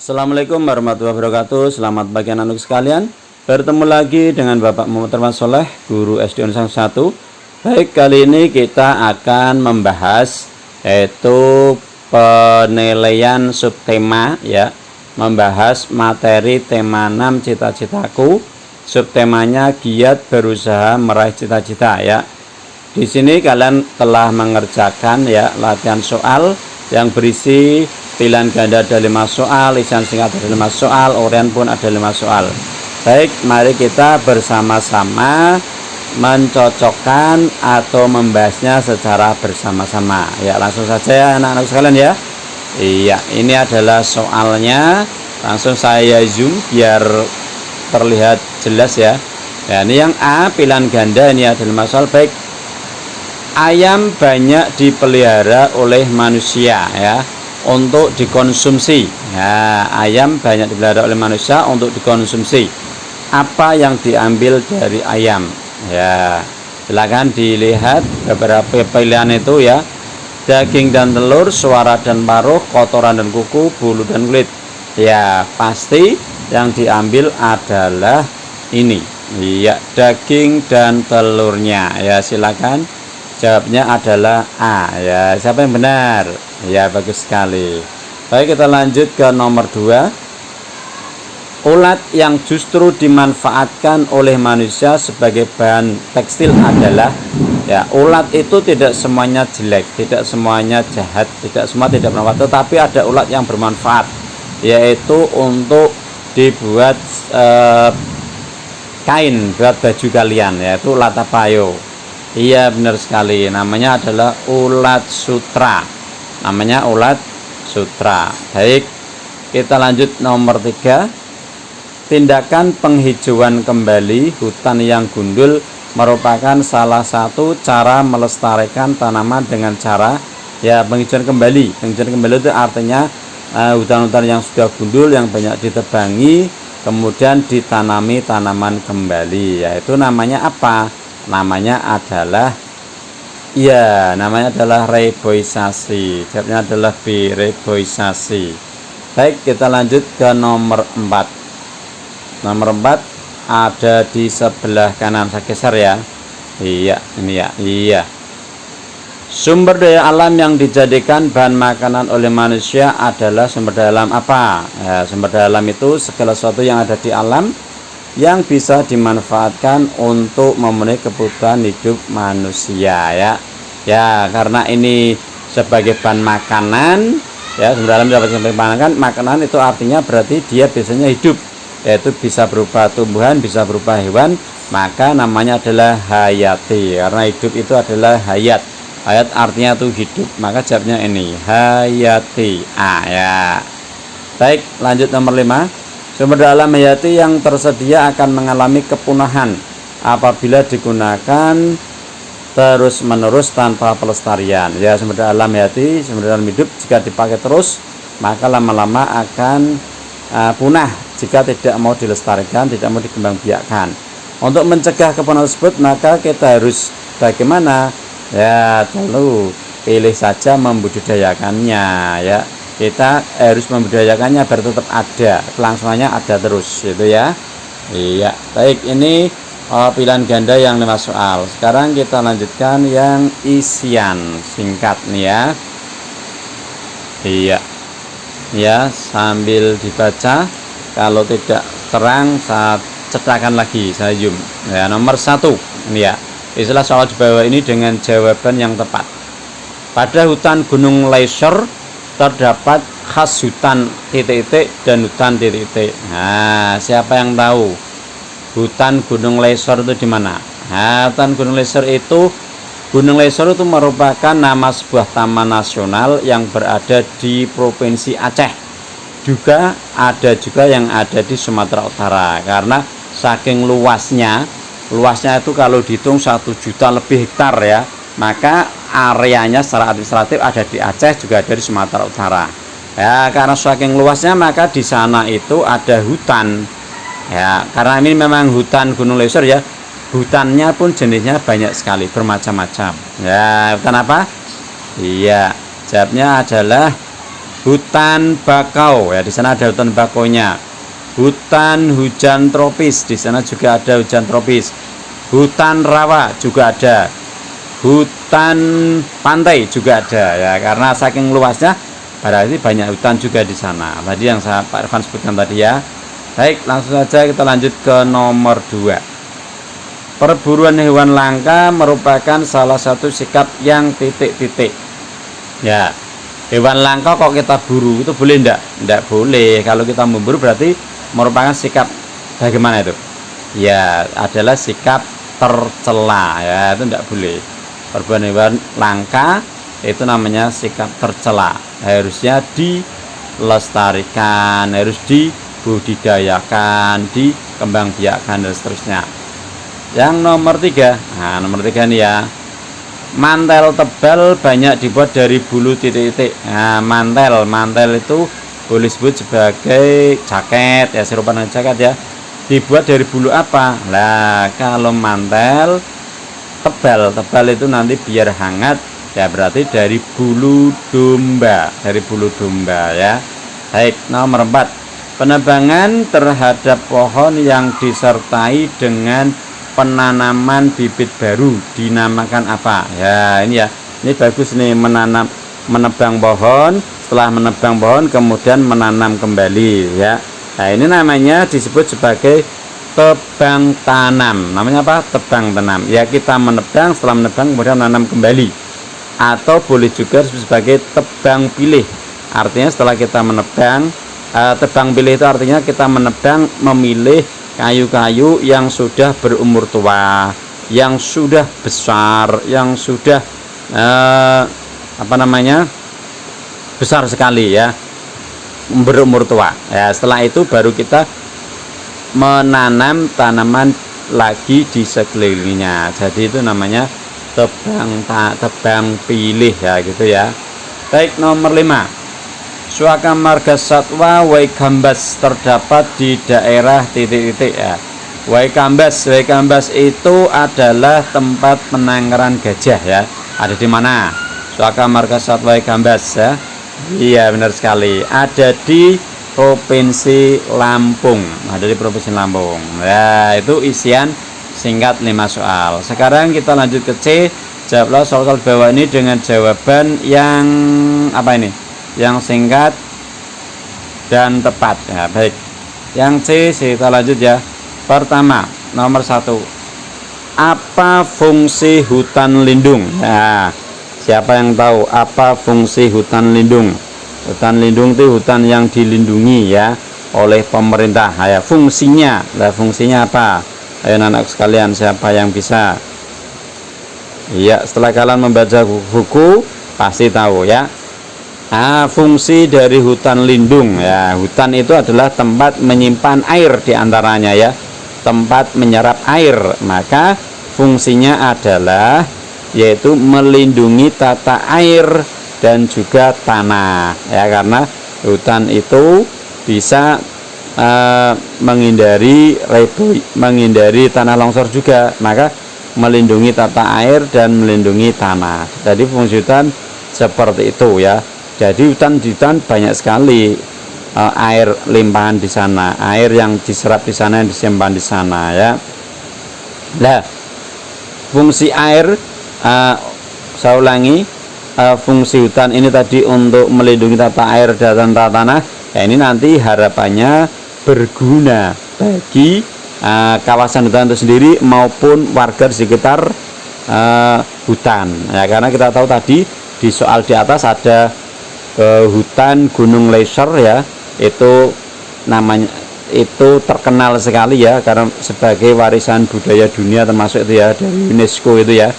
Assalamualaikum warahmatullahi wabarakatuh. Selamat pagi anak-anak sekalian. Bertemu lagi dengan Bapak Muhammad Arman Soleh, guru SD 1. Baik, kali ini kita akan membahas yaitu penilaian subtema ya. Membahas materi tema 6 cita-citaku. Subtemanya giat berusaha meraih cita-cita ya. Di sini kalian telah mengerjakan ya latihan soal yang berisi pilihan ganda ada 5 soal, isian singkat ada 5 soal, orient pun ada 5 soal. Baik, mari kita bersama-sama mencocokkan atau membahasnya secara bersama-sama. Ya, langsung saja ya anak-anak sekalian ya. Iya, ini adalah soalnya. Langsung saya zoom biar terlihat jelas ya. Ya, ini yang A, pilihan ganda, ini ada 5 soal. Baik, ayam banyak dipelihara oleh manusia ya, untuk dikonsumsi ya. Ayam banyak dipelihara oleh manusia untuk dikonsumsi. Apa yang diambil dari ayam ya? Silakan dilihat beberapa pilihan itu ya. Daging dan telur, suara dan paruh, kotoran dan kuku, bulu dan kulit ya. Pasti yang diambil adalah ini ya, daging dan telurnya ya. Silakan jawabnya adalah A ya. Siapa yang benar? Ya, bagus sekali. Baik, kita lanjut ke nomor 2. Ulat yang justru dimanfaatkan oleh manusia sebagai bahan tekstil adalah ya, ulat itu tidak semuanya jelek, tidak semuanya jahat, tidak semua tidak bermanfaat, tetapi ada ulat yang bermanfaat, yaitu untuk dibuat kain buat baju kalian, yaitu ulat apayo. Iya, benar sekali, namanya adalah ulat sutra. Namanya ulat sutra. Baik, kita lanjut nomor 3. Tindakan penghijauan kembali hutan yang gundul merupakan salah satu cara melestarikan tanaman dengan cara ya penghijauan kembali. Penghijauan kembali itu artinya hutan-hutan yang sudah gundul yang banyak ditebangi kemudian ditanami tanaman kembali. Yaitu namanya apa? Namanya adalah ya, namanya adalah reboisasi. Jawabnya adalah B, reboisasi. Baik, kita lanjut ke nomor 4. Nomor 4 ada di sebelah kanan, saya geser ya. Iya, ini ya. Iya. Sumber daya alam yang dijadikan bahan makanan oleh manusia adalah sumber daya alam apa? Ya, sumber daya alam itu segala sesuatu yang ada di alam yang bisa dimanfaatkan untuk memenuhi kebutuhan hidup manusia ya. Ya, karena ini sebagai bahan makanan ya, sumber alam dapat sebagai makanan itu artinya berarti dia biasanya hidup, yaitu bisa berupa tumbuhan, bisa berupa hewan, maka namanya adalah hayati. Karena hidup itu adalah hayat. Hayat artinya itu hidup, maka jawabnya ini hayati A ya. Baik, lanjut nomor 5. Sumber daya alam hayati yang tersedia akan mengalami kepunahan apabila digunakan terus-menerus tanpa pelestarian. Ya, sumber daya alam hayati, sumber daya alam hidup jika dipakai terus, maka lama-lama akan punah jika tidak mau dilestarikan, tidak mau dikembangbiakkan. Untuk mencegah kepunahan tersebut, maka kita harus bagaimana? Ya, tentu pilih saja membudidayakannya ya. Kita harus membudidayakannya biar tetap ada, kelangsungannya ada terus itu ya. Iya, baik, ini pilihan ganda yang 5 soal. Sekarang kita lanjutkan yang isian singkat nih ya. Iya. Ya, sambil dibaca. Kalau tidak terang, saya cetakan lagi, saya zoom. Ya, nomor 1 ini ya. Istilah soal di bawah ini dengan jawaban yang tepat. Pada hutan Gunung Leisure terdapat khas hutan titik-titik dan hutan titik-titik. Nah, siapa yang tahu hutan Gunung Leisure itu di mana? Nah, hutan Gunung Leisure itu merupakan nama sebuah taman nasional yang berada di Provinsi Aceh. Juga ada yang ada di Sumatera Utara. Karena saking luasnya itu kalau dihitung 1 juta lebih hektar ya, maka areanya secara administratif ada di Aceh, juga ada di Sumatera Utara. Ya, karena saking luasnya maka di sana itu ada hutan. Ya, karena ini memang hutan Gunung Leisure ya. Hutannya pun jenisnya banyak sekali, bermacam-macam. Ya, hutan apa? Iya, jawabnya adalah hutan bakau ya, di sana ada hutan bakaunya. Hutan hujan tropis, di sana juga ada hujan tropis. Hutan rawa juga ada. Hutan pantai juga ada ya, karena saking luasnya berarti banyak hutan juga di sana. Tadi yang Pak Irfan sebutkan tadi ya. Baik, langsung saja kita lanjut ke nomor 2. Perburuan hewan langka merupakan salah satu sikap yang titik-titik. Ya, hewan langka kok kita buru itu boleh enggak? Enggak boleh. Kalau kita memburu berarti merupakan sikap bagaimana itu? Ya, adalah sikap tercela ya, itu enggak boleh. Perburuan hewan langka itu namanya sikap tercela. Harusnya dilestarikan, harus dibudidayakan, dikembangbiakkan dan seterusnya. Yang nomor 3, nah nomor 3 nih ya, mantel tebal banyak dibuat dari bulu titik-titik. Nah, mantel itu boleh disebut sebagai jaket ya, serupa dengan jaket ya. Dibuat dari bulu apa? Nah, kalau mantel tebal itu nanti biar hangat ya, berarti dari bulu domba, ya. Baik, nomor 4, penebangan terhadap pohon yang disertai dengan penanaman bibit baru dinamakan apa? Ya, ini ya. Ini bagus nih, menebang pohon, setelah menebang pohon kemudian menanam kembali ya. Nah, ini namanya disebut sebagai tebang tanam. Namanya apa? Tebang tanam. Ya, kita menebang, setelah menebang kemudian menanam kembali. Atau boleh juga disebut sebagai tebang pilih. Artinya setelah kita menebang, tebang pilih itu artinya kita menebang, memilih kayu-kayu yang sudah berumur tua, yang sudah besar, yang sudah besar sekali ya, berumur tua ya. Setelah itu baru kita menanam tanaman lagi di sekelilingnya. Jadi itu namanya tebang pilih ya, gitu ya. Baik, nomor 5, suaka marga satwa Waikambas terdapat di daerah titik-titik ya. Waikambas itu adalah tempat penangkaran gajah ya. Ada di mana? Suaka marga satwa Waikambas ya. Iya, benar sekali. Ada di Provinsi Lampung. Ya, itu isian singkat 5 soal. Sekarang kita lanjut ke C. Jawablah soal-soal bawah ini dengan jawaban yang apa ini? Yang singkat dan tepat ya. Baik, yang C kita lanjut ya. Pertama, nomor 1, apa fungsi hutan lindung? Nah, siapa yang tahu apa fungsi hutan lindung? Hutan lindung itu hutan yang dilindungi ya oleh pemerintah ya. Fungsinya apa? Ayo anak sekalian, siapa yang bisa? Iya, setelah kalian membaca buku pasti tahu ya. Nah, fungsi dari hutan lindung ya, hutan itu adalah tempat menyimpan air diantaranya ya, tempat menyerap air. Maka fungsinya adalah yaitu melindungi tata air dan juga tanah ya, karena hutan itu bisa menghindari tanah longsor juga, maka melindungi tata air dan melindungi tanah. Jadi fungsi hutan seperti itu ya. Jadi hutan banyak sekali air limpahan di sana, air yang diserap di sana, yang disimpan di sana ya. Nah, fungsi air, saya ulangi, fungsi hutan ini tadi untuk melindungi tata air dan tata tanah. Ya, ini nanti harapannya berguna bagi kawasan hutan itu sendiri maupun warga di sekitar hutan. Ya, karena kita tahu tadi di soal di atas ada hutan Gunung Leser ya, itu namanya itu terkenal sekali ya, karena sebagai warisan budaya dunia termasuk itu ya, dari UNESCO itu ya.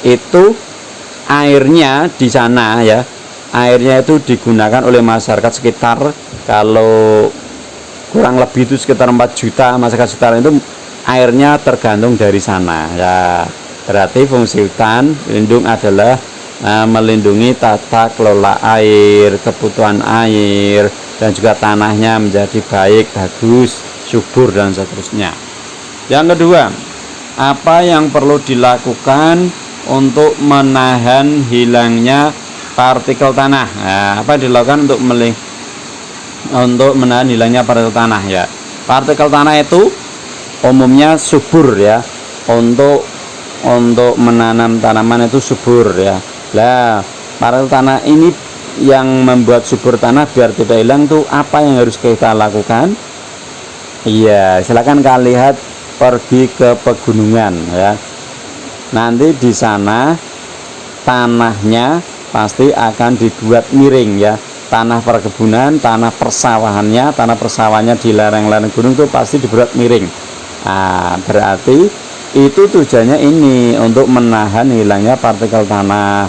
Itu airnya di sana ya, airnya itu digunakan oleh masyarakat sekitar, kalau kurang lebih itu sekitar 4 juta masyarakat sekitar itu airnya tergantung dari sana ya. Berarti fungsi hutan lindung adalah melindungi tata kelola air, kebutuhan air, dan juga tanahnya menjadi baik, bagus, subur dan seterusnya. Yang kedua, apa yang perlu dilakukan untuk menahan hilangnya partikel tanah. Nah, apa yang dilakukan untuk menahan hilangnya partikel tanah ya? Partikel tanah itu umumnya subur ya, untuk menanam tanaman itu subur ya. Lah, partikel tanah ini yang membuat subur tanah biar tidak hilang tuh apa yang harus kita lakukan? Iya, silakan kalian lihat, pergi ke pegunungan ya. Nanti di sana tanahnya pasti akan dibuat miring ya. Tanah perkebunan, tanah persawahannya di lereng-lereng gunung itu pasti dibuat miring. Nah, berarti itu tujuannya ini untuk menahan hilangnya partikel tanah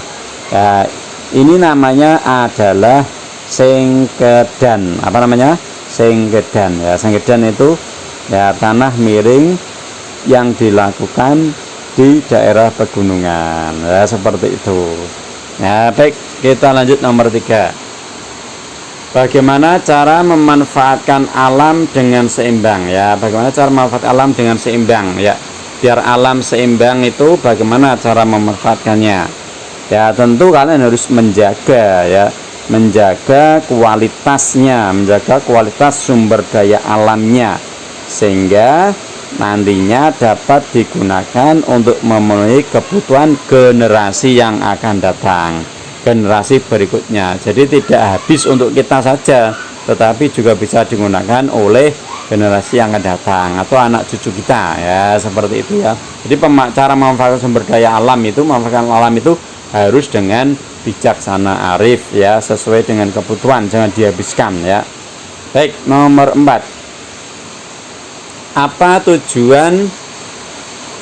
ya. Ini namanya adalah sengkedan. Apa namanya? Sengkedan ya. Sengkedan itu ya tanah miring yang dilakukan di daerah pegunungan ya, seperti itu. Nah, baik, kita lanjut nomor 3. Bagaimana cara memanfaatkan alam dengan seimbang ya? Bagaimana cara memanfaatkan alam dengan seimbang ya? Biar alam seimbang itu bagaimana cara memanfaatkannya? Ya, tentu kalian harus menjaga ya, menjaga kualitasnya, menjaga kualitas sumber daya alamnya, sehingga nantinya dapat digunakan untuk memenuhi kebutuhan generasi yang akan datang, generasi berikutnya. Jadi tidak habis untuk kita saja, tetapi juga bisa digunakan oleh generasi yang akan datang atau anak cucu kita ya, seperti itu ya. Jadi cara memanfaatkan sumber daya alam itu, memanfaatkan alam itu harus dengan bijaksana, arif ya, sesuai dengan kebutuhan, jangan dihabiskan ya. Baik, nomor 4. Apa tujuan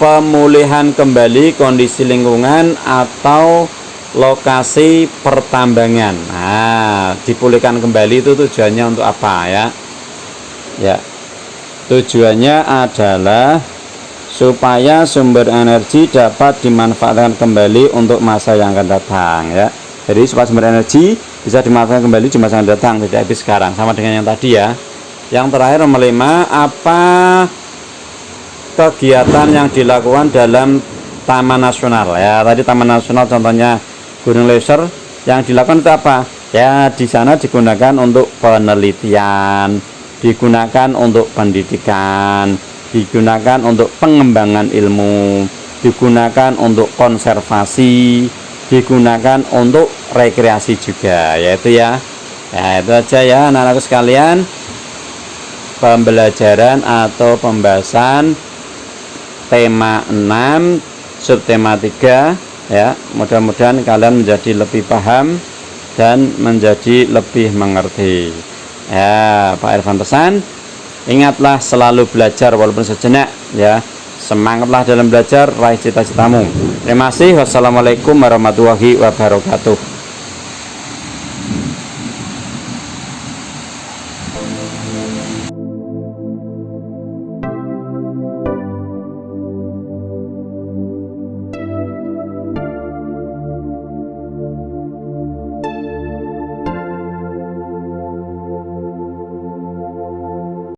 pemulihan kembali kondisi lingkungan atau lokasi pertambangan? Nah, dipulihkan kembali itu tujuannya untuk apa ya? Ya, tujuannya adalah supaya sumber energi dapat dimanfaatkan kembali untuk masa yang akan datang ya. Jadi supaya sumber energi bisa dimanfaatkan kembali di masa yang datang, tidak habis sekarang, sama dengan yang tadi ya. Yang terakhir nomor 5, apa kegiatan yang dilakukan dalam taman nasional ya? Tadi taman nasional contohnya Gunung Leuser, yang dilakukan itu apa? Ya, di sana digunakan untuk penelitian, digunakan untuk pendidikan, digunakan untuk pengembangan ilmu, digunakan untuk konservasi, digunakan untuk rekreasi juga, yaitu ya. Ya, itu aja ya anak-anakku sekalian, pembelajaran atau pembahasan tema 6 subtema 3 ya. Mudah-mudahan kalian menjadi lebih paham dan menjadi lebih mengerti ya. Pak Irfan pesan, ingatlah selalu belajar walaupun sejenak ya. Semangatlah dalam belajar, raih cita-citamu. Terima kasih. Wassalamualaikum warahmatullahi wabarakatuh.